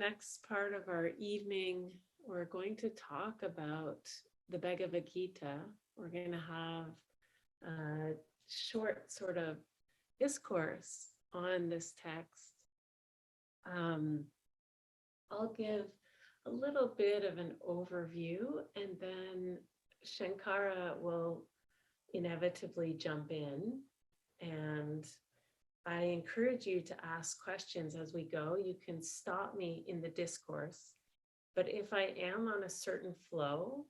Next part of our evening, we're going to talk about the Bhagavad Gita. We're going to have a short sort of discourse on this text. I'll give a little bit of an overview, and then Shankara will inevitably jump in, and I encourage you to ask questions as we go. You can stop me in the discourse, but if I am on a certain flow,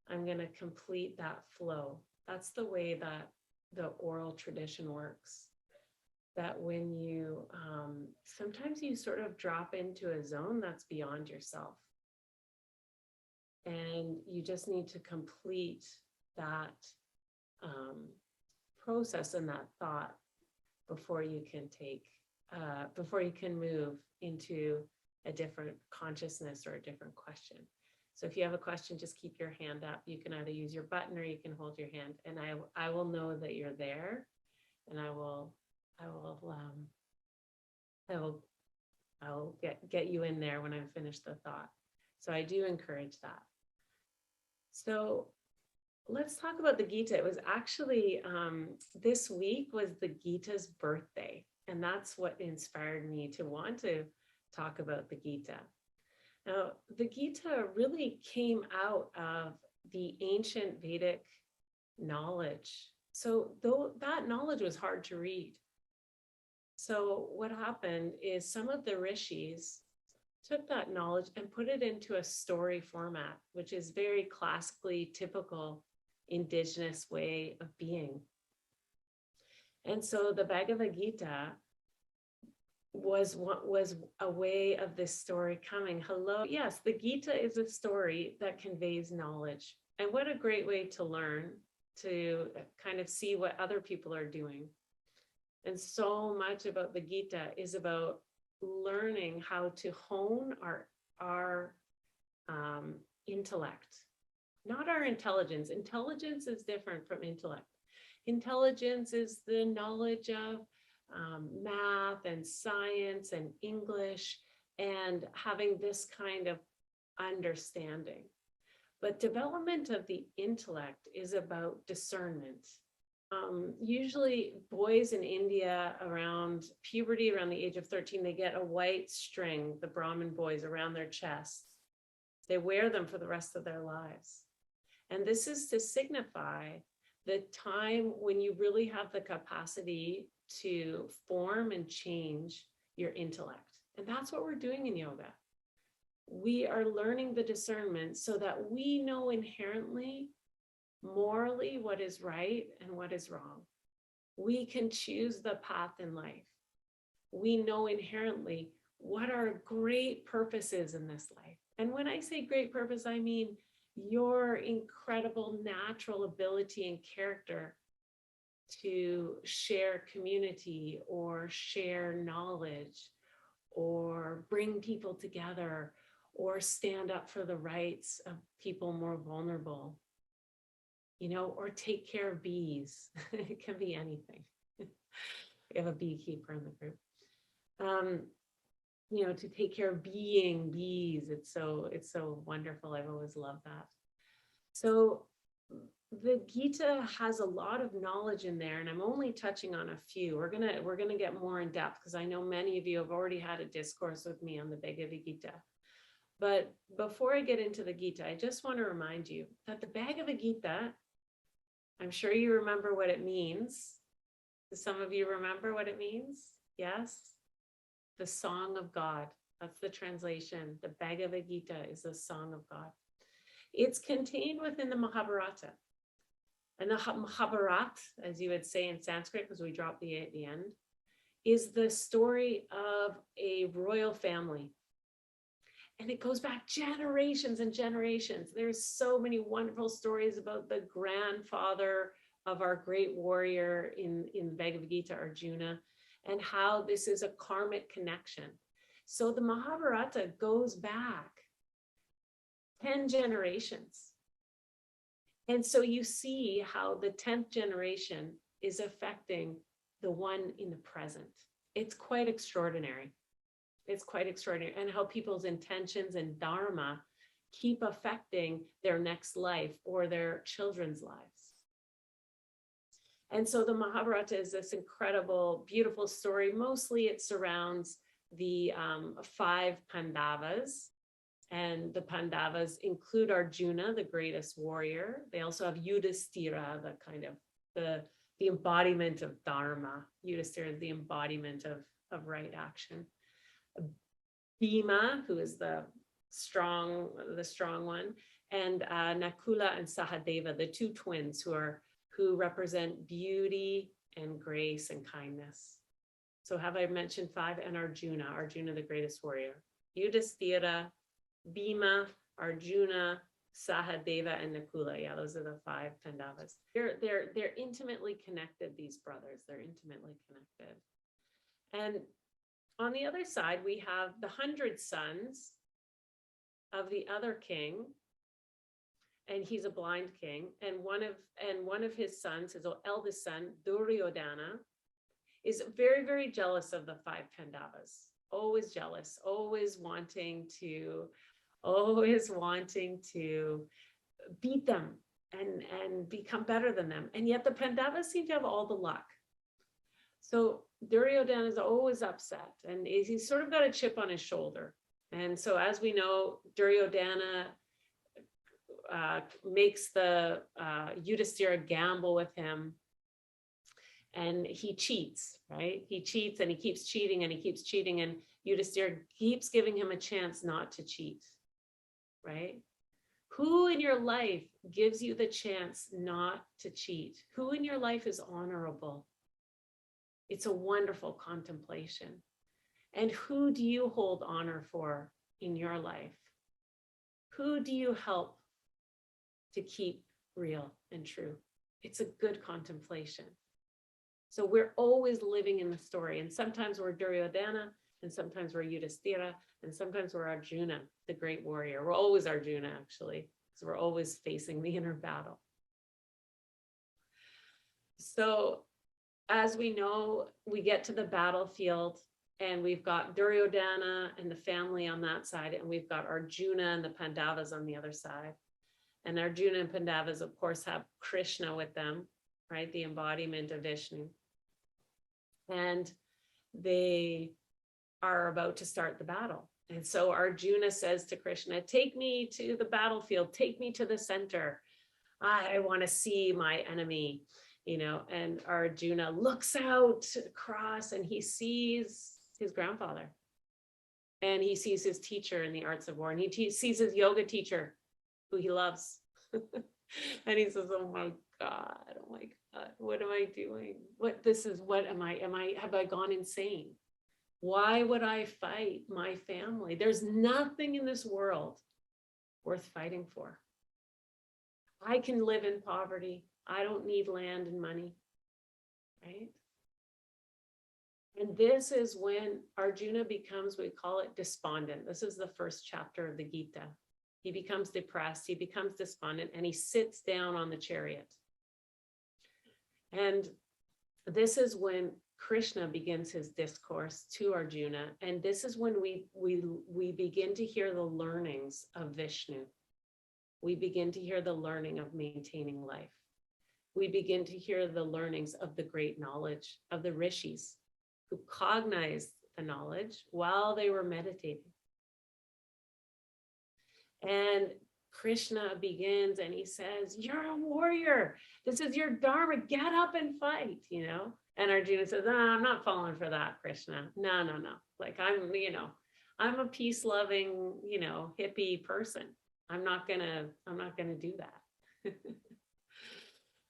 I'm going to complete that flow. That's the way that the oral tradition works. That when you, sometimes you sort of drop into a zone that's beyond yourself. And you just need to complete that process and that thought before you can move into a different consciousness or a different question. So if you have a question, just keep your hand up. You can either use your button or you can hold your hand, and I will know that you're there, and I'll get you in there when I've finished the thought. So I do encourage that. So let's talk about the Gita. It was actually, this week was the Gita's birthday, and that's what inspired me to want to talk about the Gita. Now, the Gita really came out of the ancient Vedic knowledge. So though that knowledge was hard to read. So what happened is some of the rishis took that knowledge and put it into a story format, which is very classically typical indigenous way of being. And so the Bhagavad Gita was a way of this story coming. Hello, yes, the Gita is a story that conveys knowledge. And what a great way to learn, to kind of see what other people are doing. And so much about the Gita is about learning how to hone our intellect. Not our intelligence. Intelligence is different from intellect. Intelligence is the knowledge of math and science and English and having this kind of understanding. But development of the intellect is about discernment. Usually boys in India around puberty, around the age of 13, they get a white string, the Brahmin boys, around their chest. They wear them for the rest of their lives. And this is to signify the time when you really have the capacity to form and change your intellect. And that's what we're doing in yoga. We are learning the discernment so that we know inherently, morally, what is right and what is wrong. We can choose the path in life. We know inherently what our great purpose is in this life. And when I say great purpose, I mean your incredible natural ability and character to share community or share knowledge or bring people together or stand up for the rights of people more vulnerable, you know, or take care of bees. It can be anything. We have a beekeeper in the group. You know, to take care of being bees. It's so wonderful. I've always loved that. So the Gita has a lot of knowledge in there, and I'm only touching on a few. We're gonna get more in depth because I know many of you have already had a discourse with me on the Bhagavad Gita. But before I get into the Gita, I just want to remind you that the Bhagavad Gita, I'm sure you remember what it means. Do some of you remember what it means? Yes? The Song of God. That's the translation. The Bhagavad Gita is the Song of God. It's contained within the Mahabharata. And the Mahabharata, as you would say in Sanskrit, because we dropped the A at the end, is the story of a royal family. And it goes back generations and generations. There's so many wonderful stories about the grandfather of our great warrior in Bhagavad Gita, Arjuna, and how this is a karmic connection. So the Mahabharata goes back 10 generations. And so you see how the 10th generation is affecting the one in the present. It's quite extraordinary. It's quite extraordinary. And how people's intentions and dharma keep affecting their next life or their children's lives. And so the Mahabharata is this incredible, beautiful story. Mostly it surrounds the 5 Pandavas. And the Pandavas include Arjuna, the greatest warrior. They also have Yudhishthira, the kind of the embodiment of dharma. Yudhishthira is the embodiment of right action. Bhima, who is the strong one, and Nakula and Sahadeva, the 2 twins who represent beauty and grace and kindness. So have I mentioned 5? And Arjuna, the greatest warrior. Yudhishthira, Bhima, Arjuna, Sahadeva, and Nakula. Yeah, those are the 5 Pandavas. They're intimately connected, these brothers. They're intimately connected. And on the other side, we have the 100 sons of the other king, and he's a blind king. And one of his sons, his eldest son, Duryodhana, is very, very jealous of the 5 Pandavas. Always jealous, always wanting to beat them and become better than them. And yet the Pandavas seem to have all the luck. So Duryodhana is always upset, and he's sort of got a chip on his shoulder. And so, as we know, Duryodhana makes the Yudhishthira gamble with him, and he cheats, right? He cheats and he keeps cheating and he keeps cheating, and Yudhishthira keeps giving him a chance not to cheat, right? Who in your life gives you the chance not to cheat? Who in your life is honorable? It's a wonderful contemplation. And who do you hold honor for in your life? Who do you help to keep real and true? It's a good contemplation. So we're always living in the story. And sometimes we're Duryodhana, and sometimes we're Yudhishthira, and sometimes we're Arjuna, the great warrior. We're always Arjuna, actually, because we're always facing the inner battle. So as we know, we get to the battlefield, and we've got Duryodhana and the family on that side, and we've got Arjuna and the Pandavas on the other side. And Arjuna and Pandavas, of course, have Krishna with them, right? The embodiment of Vishnu. And they are about to start the battle. And so Arjuna says to Krishna, take me to the battlefield, take me to the center. I want to see my enemy, and Arjuna looks out across and he sees his grandfather, and he sees his teacher in the arts of war, and he sees his yoga teacher who he loves. And he says, oh my God, what am I doing? Have I gone insane? Why would I fight my family? There's nothing in this world worth fighting for. I can live in poverty. I don't need land and money, right? And this is when Arjuna becomes, we call it despondent. This is the first chapter of the Gita. He becomes depressed, he becomes despondent, and he sits down on the chariot. And this is when Krishna begins his discourse to Arjuna. And this is when we begin to hear the learnings of Vishnu. We begin to hear the learning of maintaining life. We begin to hear the learnings of the great knowledge of the rishis who cognized the knowledge while they were meditating. And Krishna begins and he says, you're a warrior. This is your dharma. Get up and fight, And Arjuna says, I'm not falling for that, Krishna. No. Like I'm a peace-loving, hippie person. I'm not gonna do that.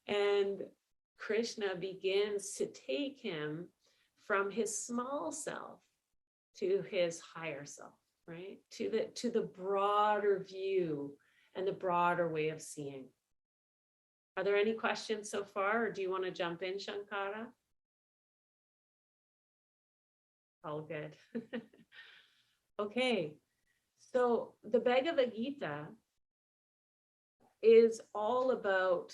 And Krishna begins to take him from his small self to his higher self, right? To the broader view and the broader way of seeing. Are there any questions so far, or do you want to jump in, Shankara? All good. Okay, so the Bhagavad Gita is all about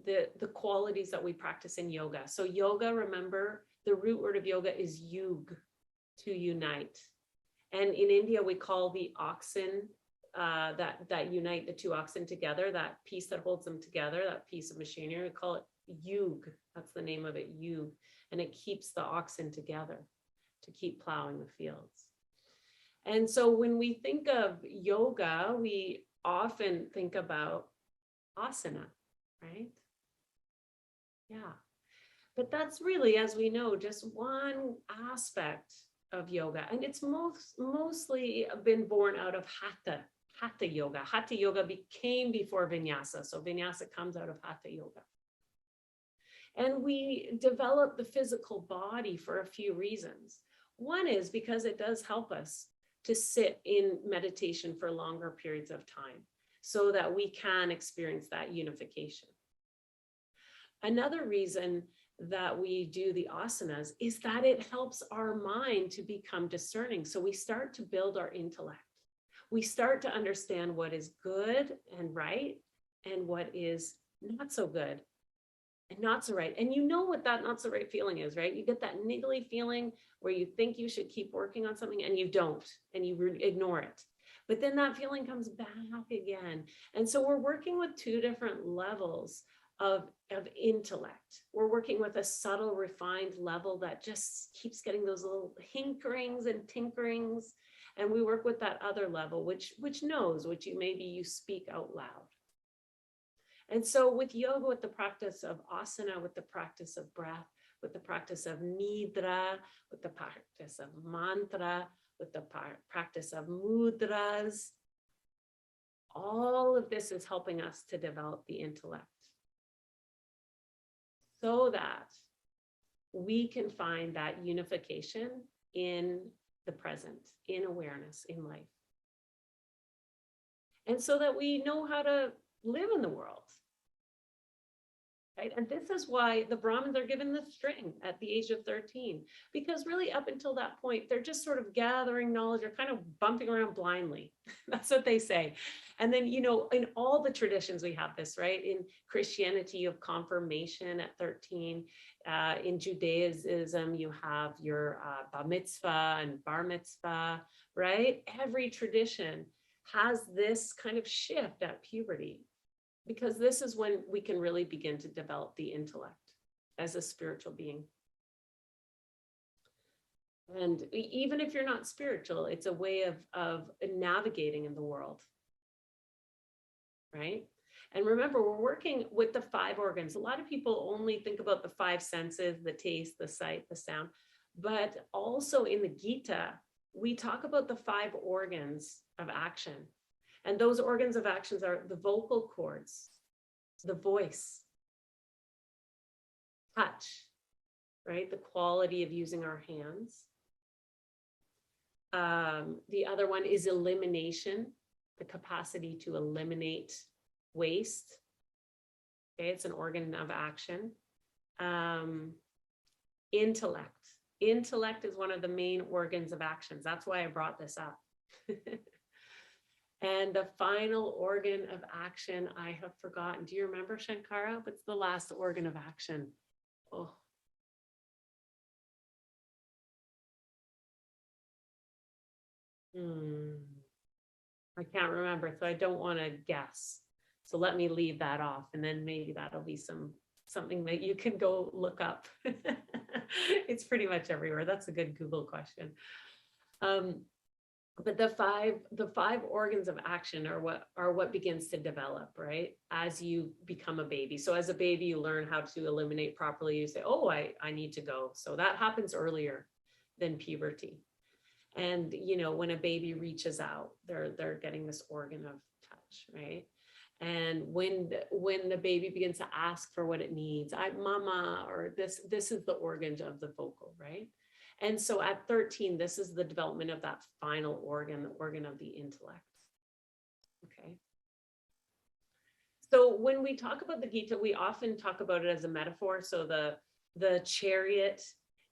the qualities that we practice in yoga. So yoga, remember, the root word of yoga is yug, to unite. And in India, we call the oxen that unite the two oxen together, that piece that holds them together, that piece of machinery, we call it yug. That's the name of it, yug. And it keeps the oxen together to keep plowing the fields. And so when we think of yoga, we often think about asana, right? Yeah. But that's really, as we know, just one aspect of yoga. And it's mostly been born out of hatha yoga. Hatha yoga came before vinyasa. So vinyasa comes out of hatha yoga. And we develop the physical body for a few reasons. One is because it does help us to sit in meditation for longer periods of time so that we can experience that unification. Another reason that we do the asanas is that it helps our mind to become discerning. So we start to build our intellect. We start to understand what is good and right and what is not so good and not so right. And you know what that not so right feeling is, right? You get that niggly feeling where you think you should keep working on something and you don't, and you ignore it. But then that feeling comes back again. And so we're working with two different levels of intellect. We're working with a subtle, refined level that just keeps getting those little hinkerings and tinkerings. And we work with that other level, which knows, which maybe you speak out loud. And so with yoga, with the practice of asana, with the practice of breath, with the practice of nidra, with the practice of mantra, with the practice of mudras, all of this is helping us to develop the intellect so that we can find that unification in the present, in awareness, in life. And so that we know how to live in the world. Right? And this is why the Brahmins are given the string at the age of 13, because really up until that point, they're just sort of gathering knowledge or kind of bumping around blindly. That's what they say. And then, you know, in all the traditions, we have this, right? In Christianity, you have confirmation at 13. In Judaism, you have your bar mitzvah and bar mitzvah, right? Every tradition has this kind of shift at puberty, because this is when we can really begin to develop the intellect as a spiritual being. And even if you're not spiritual, it's a way of navigating in the world, right? And remember, we're working with the 5 organs. A lot of people only think about the 5 senses, the taste, the sight, the sound, but also in the Gita, we talk about the 5 organs of action. And those organs of actions are the vocal cords, the voice, touch, right? The quality of using our hands. The other one is elimination, the capacity to eliminate waste. Okay, it's an organ of action. Intellect. Intellect is one of the main organs of actions. That's why I brought this up. And the final organ of action, I have forgotten. Do you remember, Shankara? What's the last organ of action? Oh. I can't remember, so I don't want to guess. So let me leave that off, and then maybe that'll be something that you can go look up. It's pretty much everywhere. That's a good Google question. But the five organs of action are what begins to develop, right? As you become a baby. So as a baby, you learn how to eliminate properly. You say, oh, I need to go. So that happens earlier than puberty. And, you know, when a baby reaches out, they're getting this organ of touch, right? And when the baby begins to ask for what it needs, mama, or this is the organ of the vocal, right? And so at 13, this is the development of that final organ, the organ of the intellect. Okay. So when we talk about the Gita, we often talk about it as a metaphor. So the chariot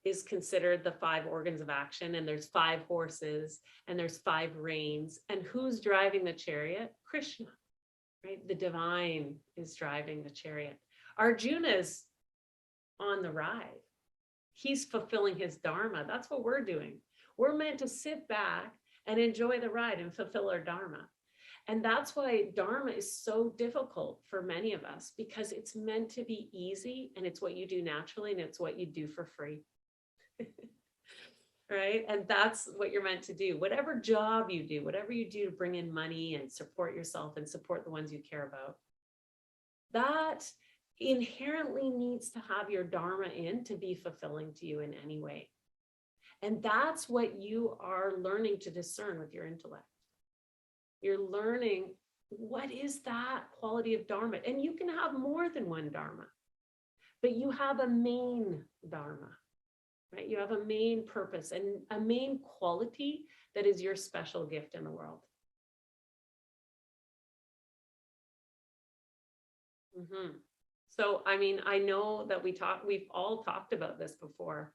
is considered the 5 organs of action, and there's 5 horses and there's 5 reins. And who's driving the chariot? Krishna, right? The divine is driving the chariot. Arjuna's on the ride. He's fulfilling his dharma. That's what we're doing. We're meant to sit back and enjoy the ride and fulfill our Dharma. And that's why Dharma is so difficult for many of us, because it's meant to be easy, and it's what you do naturally, and it's what you do for free. Right? And that's what you're meant to do. Whatever job you do, whatever you do to bring in money and support yourself and support the ones you care about, that inherently needs to have your Dharma in to be fulfilling to you in any way. And that's what you are learning to discern with your intellect. You're learning, what is that quality of Dharma? And you can have more than one Dharma, but you have a main Dharma, right? You have a main purpose and a main quality that is your special gift in the world. So, I mean, I know that we've all talked about this before.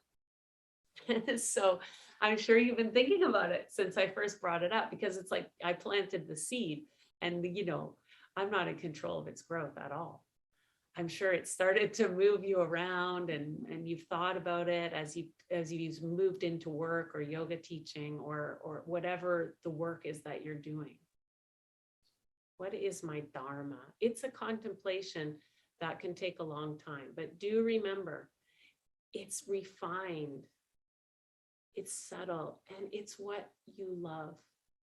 So I'm sure you've been thinking about it since I first brought it up, because it's like I planted the seed and, I'm not in control of its growth at all. I'm sure it started to move you around, and you've thought about it as you've moved into work or yoga teaching or whatever the work is that you're doing. What is my Dharma? It's a contemplation that can take a long time, but do remember, it's refined, it's subtle, and it's what you love.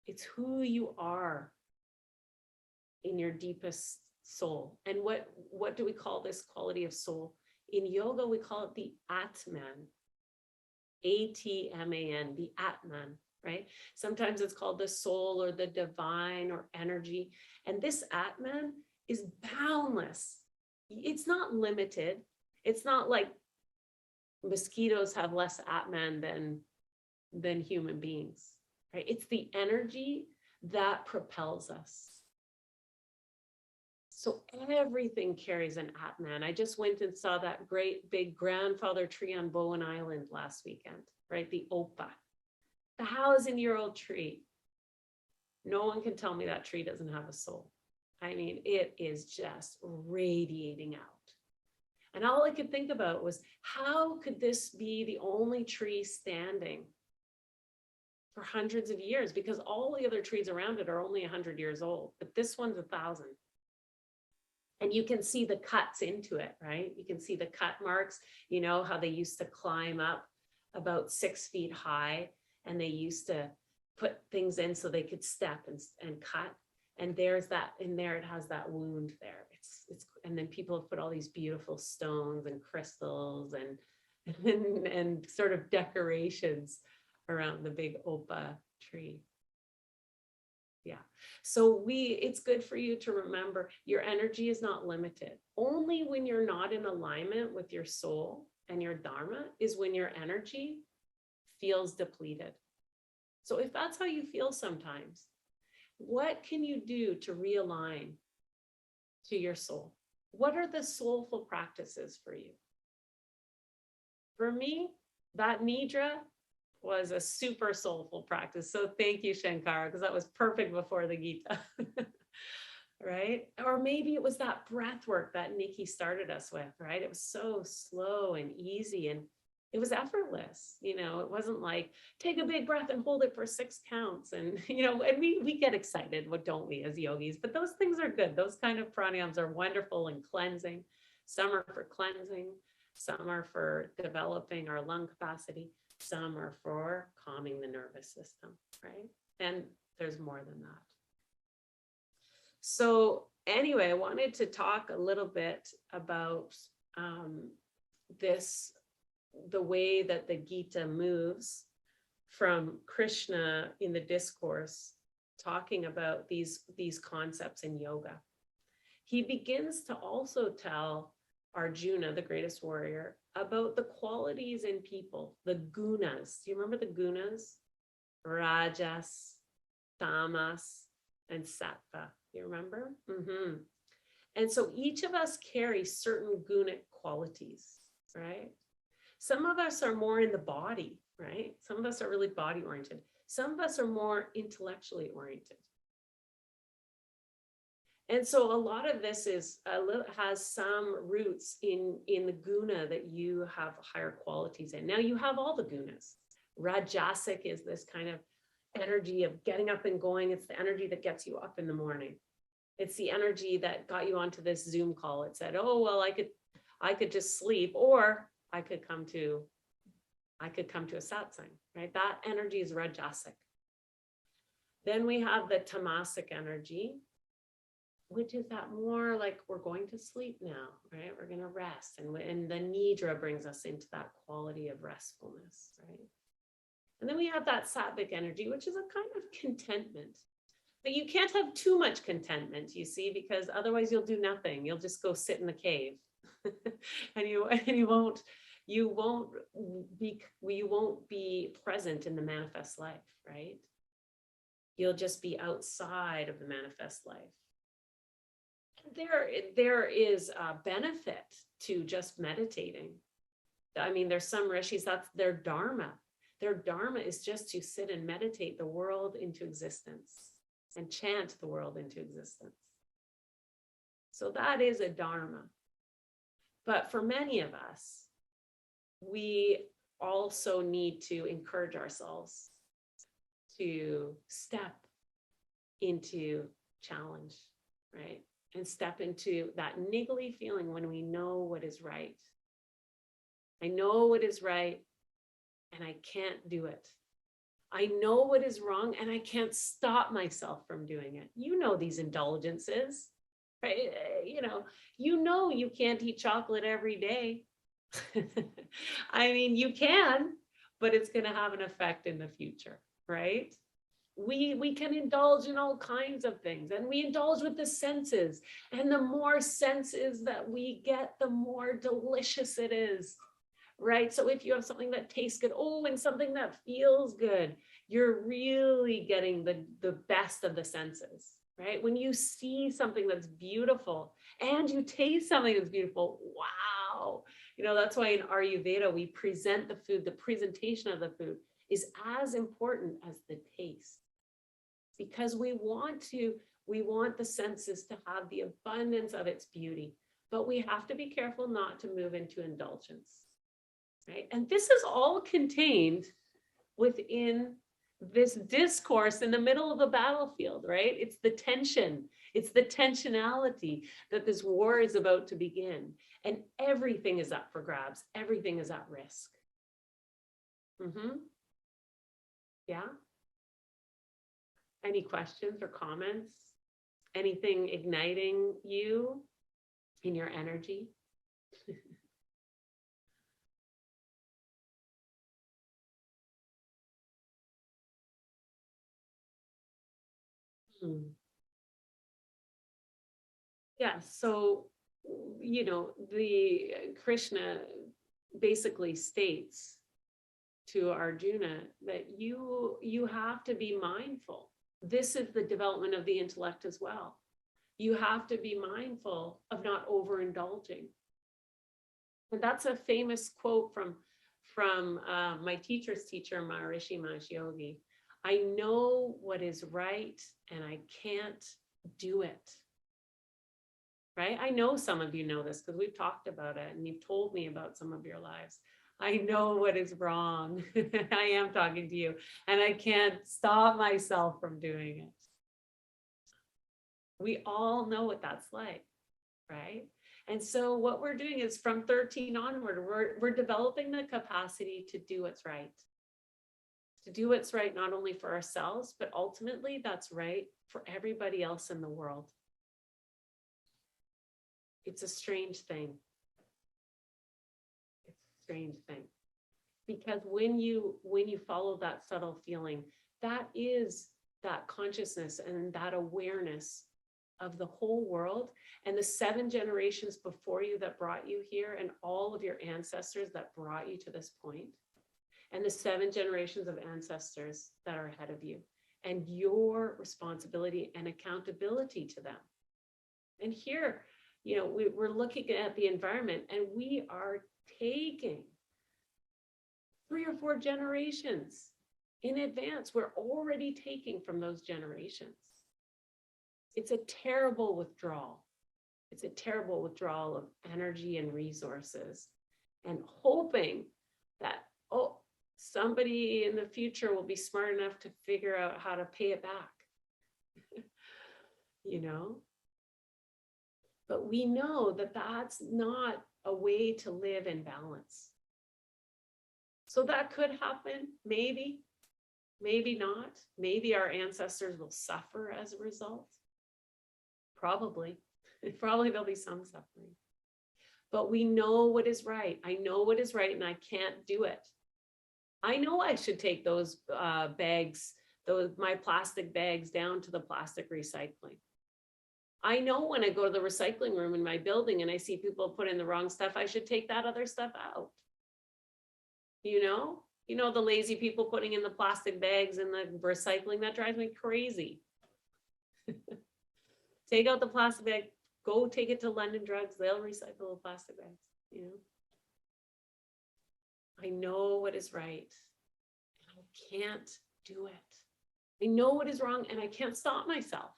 It's who you are in your deepest soul. And what do we call this quality of soul? In yoga, we call it the Atman, Atman, the Atman, right? Sometimes it's called the soul or the divine or energy. And this Atman is boundless. It's not limited. It's not like mosquitoes have less Atman than human beings, right? It's the energy that propels us. So everything carries an Atman. I just went and saw that great big grandfather tree on Bowen Island last weekend, right? The Opa, the 1,000-year-old tree. No one can tell me that tree doesn't have a soul. I mean, it is just radiating out. And all I could think about was, how could this be the only tree standing for hundreds of years? Because all the other trees around it are only 100 years old, but this one's 1,000. And you can see the cuts into it, right? You can see the cut marks, how they used to climb up about 6 feet high, and they used to put things in so they could step and cut. And there's that in there, it has that wound there. And then people have put all these beautiful stones and crystals and sort of decorations around the big Opa tree. Yeah. So it's good for you to remember, your energy is not limited. Only when you're not in alignment with your soul and your Dharma is when your energy feels depleted. So if that's how you feel sometimes, what can you do to realign to your soul? What are the soulful practices for you? For me, that Nidra was a super soulful practice. So thank you, Shankara, because that was perfect before the Gita. Right? Or maybe it was that breath work that Nikki started us with, right? It was so slow and easy, and it was effortless. It wasn't like, take a big breath and hold it for 6 counts. And, and we get excited, what don't we, as yogis? But those things are good. Those kind of pranayams are wonderful and cleansing. Some are for cleansing. Some are for developing our lung capacity. Some are for calming the nervous system, right? And there's more than that. So anyway, I wanted to talk a little bit about the way that the Gita moves from Krishna in the discourse, talking about these concepts in yoga. He begins to also tell Arjuna, the greatest warrior, about the qualities in people, the gunas. Do you remember the gunas? Rajas, tamas, and sattva. You remember? And so each of us carries certain gunic qualities, right? Some of us are more in the body, right? Some of us are really body oriented. Some of us are more intellectually oriented. And so a lot of this has some roots in the guna that you have higher qualities in. Now you have all the gunas. Rajasic is this kind of, energy of getting up and going. It's the energy that gets you up in the morning. It's the energy that got you onto this Zoom call. It said, oh, well, I could just sleep, or I could come to a satsang, right? That energy is rajasic. Then we have the tamasic energy, which is that more like we're going to sleep now, right? We're going to rest. And the nidra brings us into that quality of restfulness, right? And then we have that sattvic energy, which is a kind of contentment. But you can't have too much contentment, you see, because otherwise you'll do nothing. You'll just go sit in the cave and you won't be present in the manifest life, right? You'll just be outside of the manifest life. There is a benefit to just meditating. I mean, there's some rishis, that's their dharma. Their dharma is just to sit and meditate the world into existence and chant the world into existence. So that is a dharma. But for many of us, we also need to encourage ourselves to step into challenge, right? And step into that niggly feeling when we know what is right. I know what is right, and I can't do it. I know what is wrong, and I can't stop myself from doing it. You know these indulgences, right? You know you can't eat chocolate every day. I mean, you can, but it's going to have an effect in the future, right? We can indulge in all kinds of things, and we indulge with the senses. And the more senses that we get, the more delicious it is. Right? So if you have something that tastes good, and something that feels good, you're really getting the best of the senses, right? When you see something that's beautiful and you taste something that's beautiful, wow. That's why in Ayurveda, we present the food, the presentation of the food is as important as the taste. Because we want the senses to have the abundance of its beauty, but we have to be careful not to move into indulgence. Right? And this is all contained within this discourse in the middle of the battlefield, right? It's the tension, it's the tensionality that this war is about to begin. And everything is up for grabs. Everything is at risk. Yeah. Any questions or comments? Anything igniting you in your energy? Yeah, so, the Krishna basically states to Arjuna that you have to be mindful. This is the development of the intellect as well. You have to be mindful of not overindulging. And that's a famous quote from my teacher's teacher, Maharishi Mahesh Yogi. I know what is right and I can't do it. Right? I know some of you know this because we've talked about it and you've told me about some of your lives. I know what is wrong. I am talking to you and I can't stop myself from doing it. We all know what that's like, right? And so what we're doing is from 13 onward, we're developing the capacity to do what's right. To do what's right, not only for ourselves, but ultimately that's right for everybody else in the world. It's a strange thing. It's a strange thing. Because when you follow that subtle feeling, that is that consciousness and that awareness of the whole world and the 7 generations before you that brought you here and all of your ancestors that brought you to this point, and the 7 generations of ancestors that are ahead of you, and your responsibility and accountability to them. And here, we're looking at the environment and we are taking 3 or 4 generations in advance. We're already taking from those generations. It's a terrible withdrawal. It's a terrible withdrawal of energy and resources, and hoping that, somebody in the future will be smart enough to figure out how to pay it back, you know? But we know that that's not a way to live in balance. So that could happen, maybe, maybe not. Maybe our ancestors will suffer as a result. Probably. Probably there'll be some suffering. But we know what is right. I know what is right and I can't do it. I know I should take those bags, my plastic bags down to the plastic recycling. I know when I go to the recycling room in my building and I see people put in the wrong stuff, I should take that other stuff out. You know, the lazy people putting in the plastic bags and the recycling, that drives me crazy. Take out the plastic bag, go take it to London Drugs, they'll recycle the plastic bags, you know. I know what is right, and I can't do it. I know what is wrong, and I can't stop myself.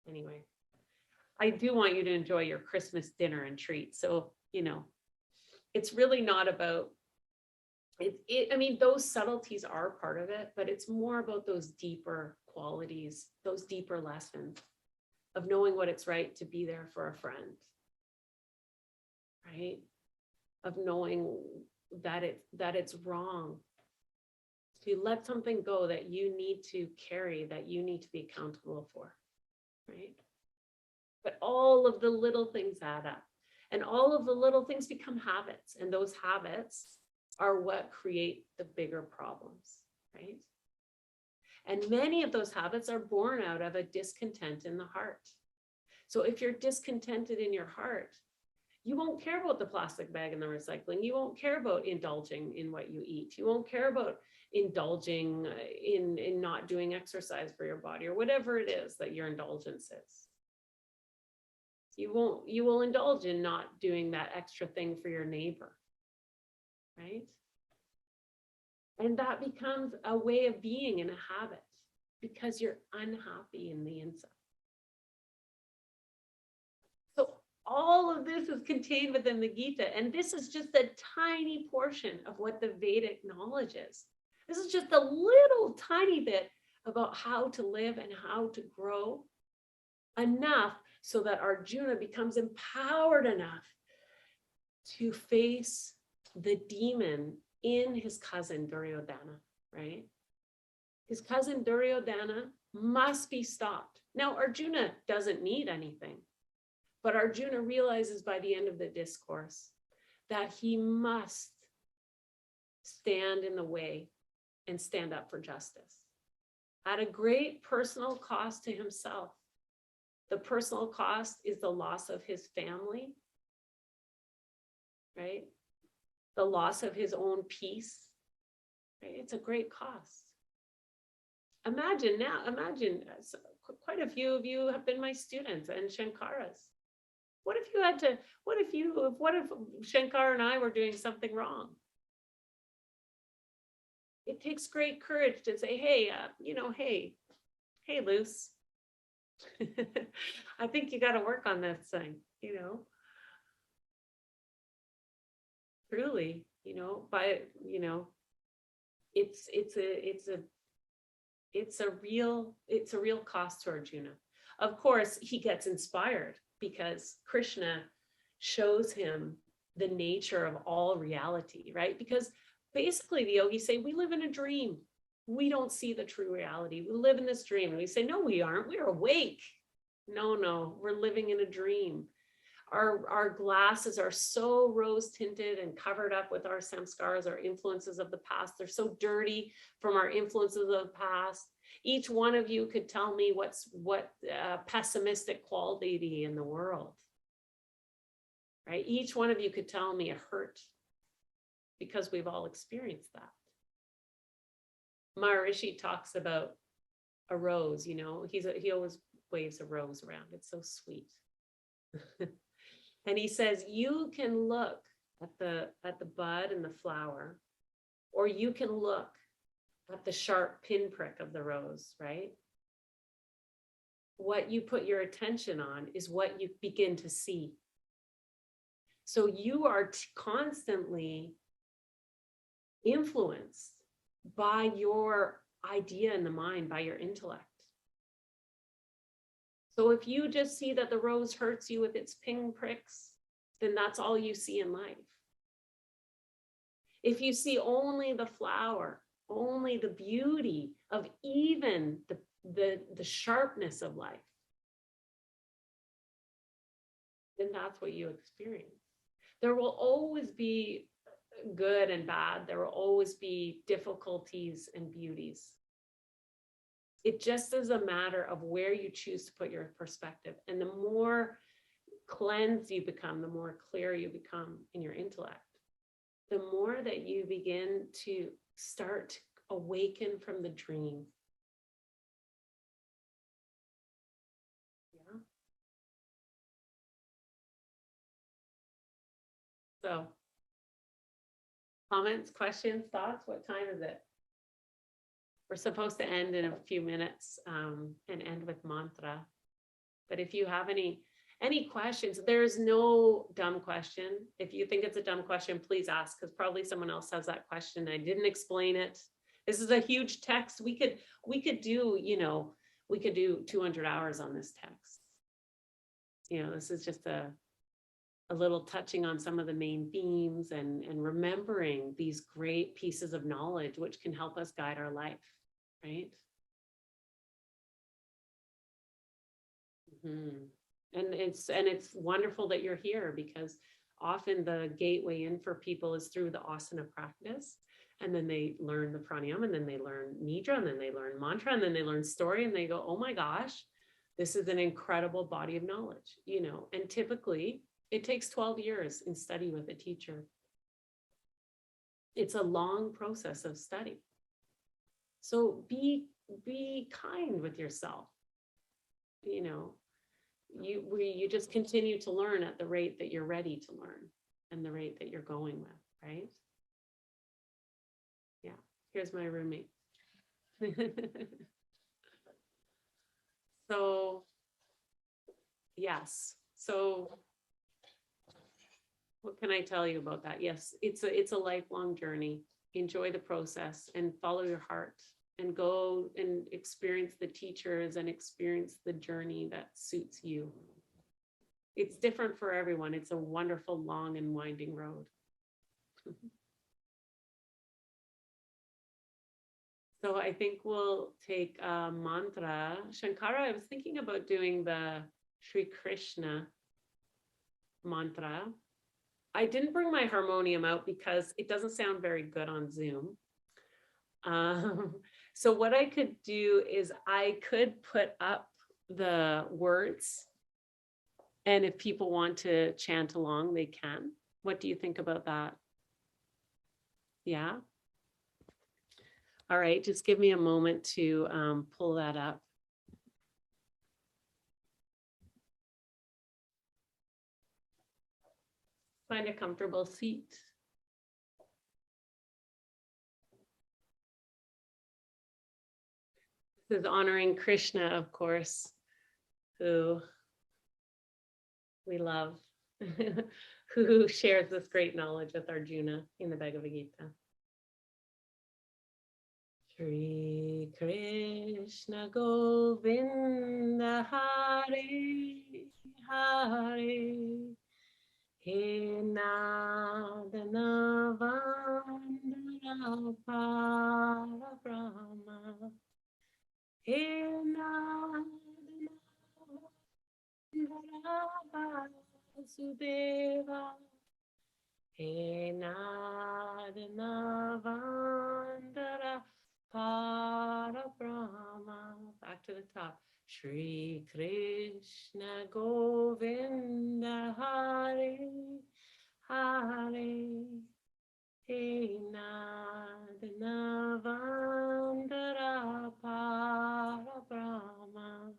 Anyway, I do want you to enjoy your Christmas dinner and treat. So, you know, it's really not about it. I mean, those subtleties are part of it, but it's more about those deeper qualities, those deeper lessons of knowing what it's right to be there for a friend, right? Of knowing that it's wrong to let something go that you need to carry, that you need to be accountable for, right? But all of the little things add up, and all of the little things become habits, and those habits are what create the bigger problems, right? And many of those habits are born out of a discontent in the heart. So if you're discontented in your heart, you won't care about the plastic bag and the recycling. You won't care about indulging in what you eat. You won't care about indulging in not doing exercise for your body or whatever it is that your indulgence is. You will indulge in not doing that extra thing for your neighbor, right? And that becomes a way of being and a habit because you're unhappy in the inside. So all of this is contained within the Gita, and this is just a tiny portion of what the Vedic knowledge is. This is just a little tiny bit about how to live and how to grow enough so that Arjuna becomes empowered enough to face the demon in his cousin Duryodhana, right? His cousin Duryodhana must be stopped. Now, Arjuna doesn't need anything, but Arjuna realizes by the end of the discourse that he must stand in the way and stand up for justice at a great personal cost to himself. The personal cost is the loss of his family, right? The loss of his own peace, right? It's a great cost. Imagine quite a few of you have been my students and Shankara's. What if Shankar and I were doing something wrong? It takes great courage to say, hey, hey, Luce, I think you got to work on this thing, truly, it's a real cost to Arjuna. Of course, he gets inspired because Krishna shows him the nature of all reality, right? Because basically the yogis say, we live in a dream. We don't see the true reality. We live in this dream. And we say, no, we aren't. We're awake. No, we're living in a dream. Our glasses are so rose tinted and covered up with our samskaras, our influences of the past. They're so dirty from our influences of the past. Each one of you could tell me what pessimistic quality in the world, right? Each one of you could tell me a hurt because we've all experienced that. Maharishi talks about a rose, he always waves a rose around. It's so sweet. And he says, you can look at the bud and the flower, or you can look at the sharp pinprick of the rose, right? What you put your attention on is what you begin to see. So you are constantly influenced by your idea in the mind, by your intellect. So if you just see that the rose hurts you with its pinpricks, then that's all you see in life. If you see only the flower, only the beauty of even the sharpness of life, then that's what you experience. There will always be good and bad. There will always be difficulties and beauties. It just is a matter of where you choose to put your perspective. And the more cleansed you become, the more clear you become in your intellect, the more that you begin to start to awaken from the dream. Yeah. So, comments, questions, thoughts? What time is it? We're supposed to end in a few minutes and end with mantra. But if you have any questions, there's no dumb question. If you think it's a dumb question, please ask, because probably someone else has that question. I didn't explain it. This is a huge text. We could do, we could do 200 hours on this text. This is just a little touching on some of the main themes and remembering these great pieces of knowledge, which can help us guide our life, right? Mm-hmm. And it's wonderful that you're here, because often the gateway in for people is through the asana practice. And then they learn the pranayama, and then they learn nidra, and then they learn mantra, and then they learn story, and they go, oh my gosh, this is an incredible body of knowledge, and typically it takes 12 years in study with a teacher. It's a long process of study. So be kind with yourself. You just continue to learn at the rate that you're ready to learn and the rate that you're going with, right? Yeah, here's my roommate. So, yes. So what can I tell you about that? Yes, it's a lifelong journey. Enjoy the process and follow your heart, and go and experience the teachers and experience the journey that suits you. It's different for everyone. It's a wonderful, long and winding road. So I think we'll take a mantra. Shankara, I was thinking about doing the Sri Krishna mantra. I didn't bring my harmonium out because it doesn't sound very good on Zoom. So what I could do is I could put up the words, and if people want to chant along, they can. What do you think about that? Yeah. All right, just give me a moment to pull that up. Find a comfortable seat. This is honoring Krishna, of course, who we love, who shares this great knowledge with Arjuna in the Bhagavad Gita. Shri Krishna Govinda Hare Hare, He Nadana Vandana Para Brahma, He Nadana Vasudeva, He Nadana Vandana Para Brahma. Back to the top. Shri Krishna Govinda Hare Hare, He Nadana Vandana Para Brahma,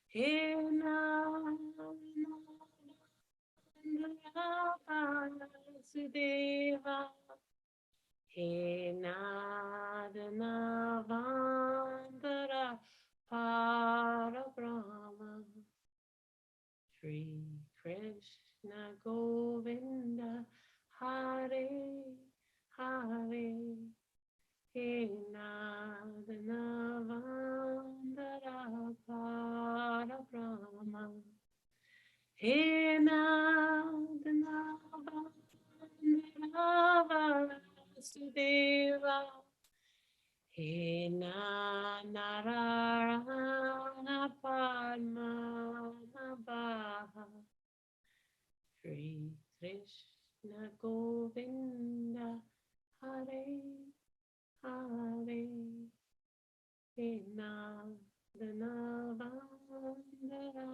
He Nadana Vasudeva, He Nadana Vandana Para Brahma. Shri Krishna Govinda Hare Hare, Sudeva Hena Narayana Padma Nabha Sri Krishna Govinda Hare Hare Hena Dhanavandara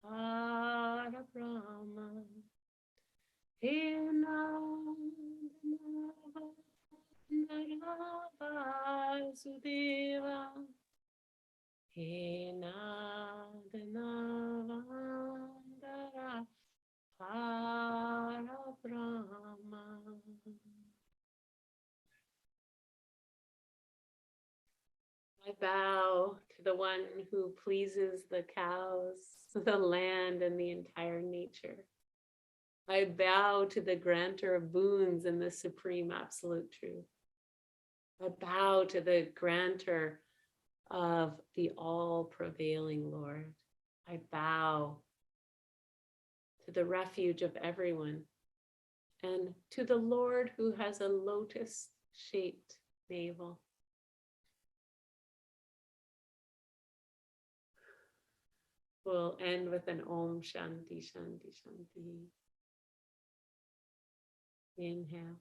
Hara Brahma Hena Dhanavandara Sudeva Hena Dhanavandara Hara Brahma. I bow to the one who pleases the cows, the land, and the entire nature. I bow to the grantor of boons and the supreme absolute truth. I bow to the grantor of the all-prevailing Lord. I bow to the refuge of everyone and to the Lord who has a lotus-shaped navel. We'll end with an Om Shanti Shanti Shanti. Inhale.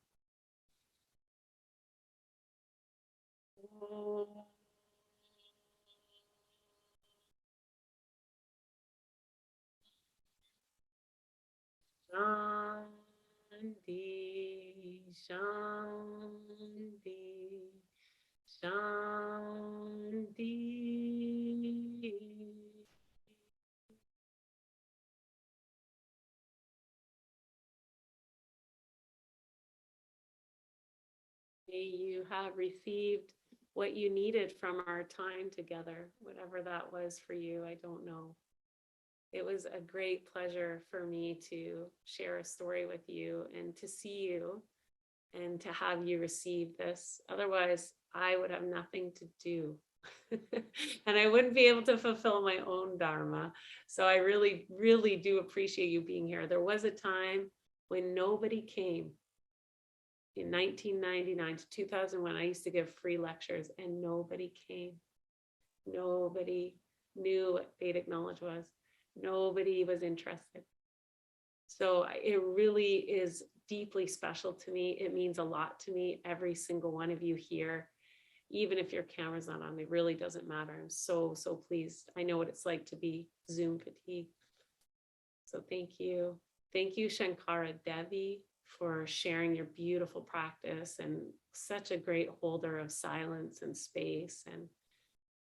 Om. Shanti Shanti Shanti. May you have received what you needed from our time together, whatever that was for you. I don't know. It was a great pleasure for me to share a story with you and to see you and to have you receive this. Otherwise, I would have nothing to do. And I wouldn't be able to fulfill my own Dharma. So I really, really do appreciate you being here. There was a time when nobody came. In 1999 to 2001, I used to give free lectures and nobody came. Nobody knew what Vedic knowledge was. Nobody was interested. So it really is deeply special to me. It means a lot to me, every single one of you here, even if your camera's not on, it really doesn't matter. I'm so, so pleased. I know what it's like to be Zoom fatigued. So thank you. Thank you, Shankara Devi, for sharing your beautiful practice and such a great holder of silence and space and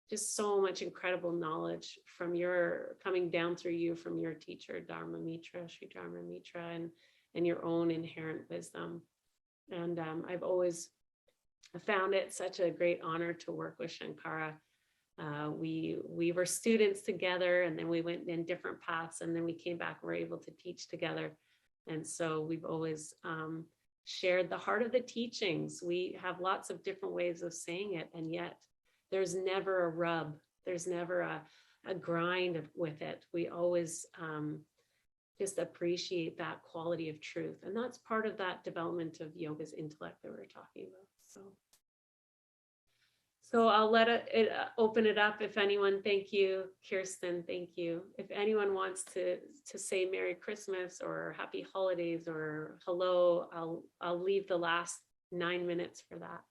just so much incredible knowledge from your coming down through you from your teacher, Dharma Mitra, Sri Dharma Mitra, and your own inherent wisdom. And I've always found it such a great honor to work with Shankara. We were students together and then we went in different paths and then we came back and were able to teach together. And so we've always shared the heart of the teachings. We have lots of different ways of saying it, and yet there's never a rub. There's never a grind with it. We always just appreciate that quality of truth. And that's part of that development of yoga's intellect that we were talking about. So I'll let it open it up. If anyone, thank you, Kirsten, thank you. If anyone wants to say Merry Christmas or Happy Holidays or hello, I'll leave the last 9 minutes for that.